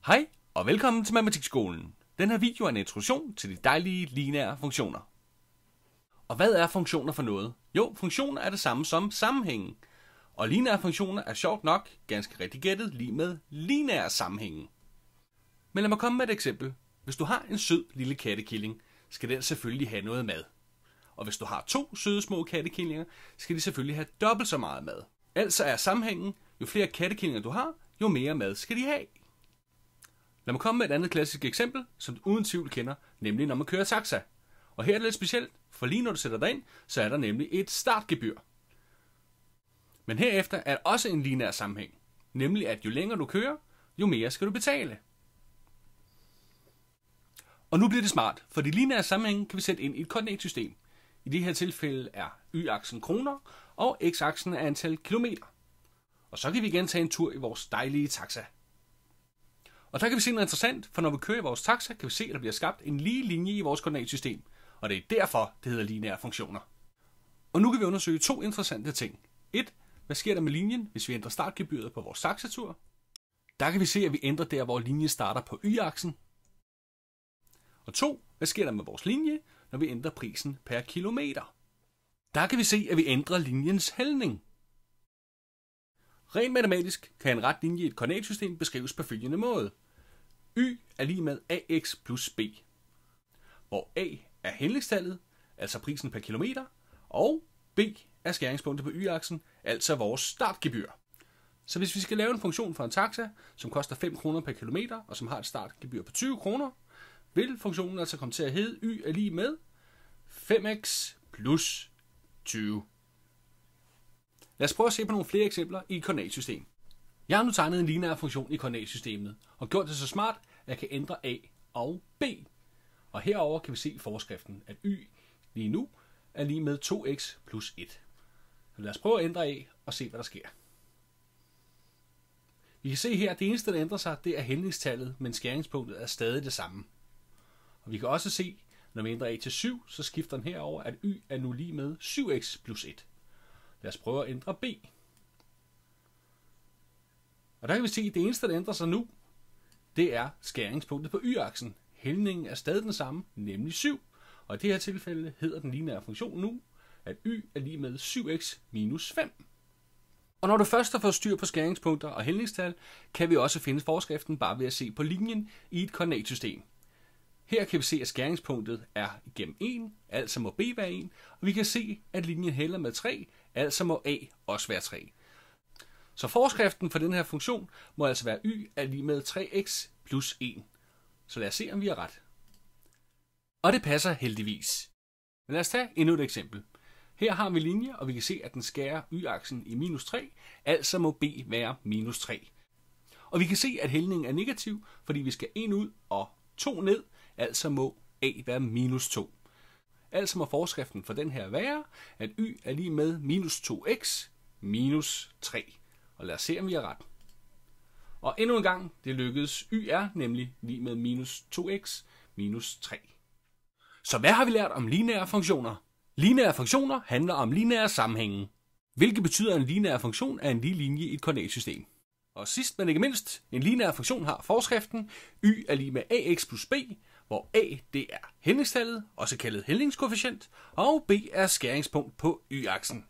Hej og velkommen til Matematikskolen. Den her video er en introduktion til de dejlige lineære funktioner. Og hvad er funktioner for noget? Jo, funktioner er det samme som sammenhængen. Og lineære funktioner er sjovt nok, ganske rigtig gættet, lige med lineære sammenhænge. Men lad mig komme med et eksempel. Hvis du har en sød lille kattekilling, skal den selvfølgelig have noget mad. Og hvis du har 2 søde små kattekillinger, skal de selvfølgelig have dobbelt så meget mad. Altså er sammenhængen, jo flere kattekillinger du har, jo mere mad skal de have. Lad mig komme med et andet klassisk eksempel, som du uden tvivl kender, nemlig når man kører taxa. Og her er det lidt specielt, for lige når du sætter dig ind, så er der nemlig et startgebyr. Men herefter er der også en lineær sammenhæng, nemlig at jo længere du kører, jo mere skal du betale. Og nu bliver det smart, for de lineære sammenhænge kan vi sætte ind i et koordinatsystem. I det her tilfælde er y-aksen kroner, og x-aksen er antal kilometer. Og så kan vi igen tage en tur i vores dejlige taxa. Og der kan vi se noget interessant, for når vi kører i vores taxa, kan vi se, at der bliver skabt en lige linje i vores koordinatsystem. Og det er derfor, det hedder lineære funktioner. Og nu kan vi undersøge 2 interessante ting. 1. Hvad sker der med linjen, hvis vi ændrer startgebyret på vores taxatur? Der kan vi se, at vi ændrer der, hvor linjen starter på y-aksen. Og 2. Hvad sker der med vores linje, når vi ændrer prisen per kilometer? Der kan vi se, at vi ændrer linjens hældning. Rent matematisk kan en ret linje i et koordinatsystem beskrives på følgende måde. Y er lige med ax plus b, hvor a er hældningstallet, altså prisen per kilometer, og b er skæringspunktet på y-aksen, altså vores startgebyr. Så hvis vi skal lave en funktion for en taxa, som koster 5 kroner per kilometer, og som har et startgebyr på 20 kroner, vil funktionen altså komme til at hedde y er lige med 5x plus 20. Lad os prøve at se på nogle flere eksempler i et koordinatsystem. Jeg har nu tegnet en lineær funktion i koordinatsystemet, og gjort det så smart, at jeg kan ændre a og b. Og herover kan vi se forskriften, at y lige nu er lige med 2x plus 1. Så lad os prøve at ændre a og se, hvad der sker. Vi kan se her, at det eneste, der ændrer sig, det er hældningstallet, men skæringspunktet er stadig det samme. Og vi kan også se, når vi ændrer a til 7, så skifter den herover, at y er nu lige med 7x plus 1. Lad os prøve at ændre b. Og der kan vi se, at det eneste, der ændrer sig nu, det er skæringspunktet på y-aksen. Hældningen er stadig den samme, nemlig 7. Og i det her tilfælde hedder den lineære funktion nu, at y er lige med 7x minus 5. Og når du først har fået styr på skæringspunkter og hældningstal, kan vi også finde forskriften bare ved at se på linjen i et koordinatsystem. Her kan vi se, at skæringspunktet er igennem 1, altså må b være 1, og vi kan se, at linjen hælder med 3, altså må a også være 3. Så forskriften for den her funktion må altså være y er lige med 3x plus 1. Så lad os se, om vi har ret. Og det passer heldigvis. Men lad os tage endnu et eksempel. Her har vi linje, og vi kan se, at den skærer y-aksen i minus 3, altså må b være minus 3. Og vi kan se, at hældningen er negativ, fordi vi skal 1 ud og 2 ned, altså må a være minus 2. Altså må forskriften for den her være, at y er lige med minus 2x minus 3. Og lad os se, om vi har ret. Og endnu en gang, det lykkedes. Y er nemlig lige med minus 2x minus 3. Så hvad har vi lært om lineære funktioner? Lineære funktioner handler om lineære sammenhænge, hvilket betyder, at en lineær funktion er en lige linje i et koordinatsystem. Og sidst men ikke mindst, en lineær funktion har forskriften y er lige med ax plus b, hvor a det er hældningstallet, også kaldet hældningskoefficient, og b er skæringspunkt på y-aksen.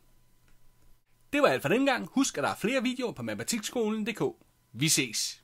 Det var alt for denne gang. Husk, at der er flere videoer på matematikskolen.dk. Vi ses!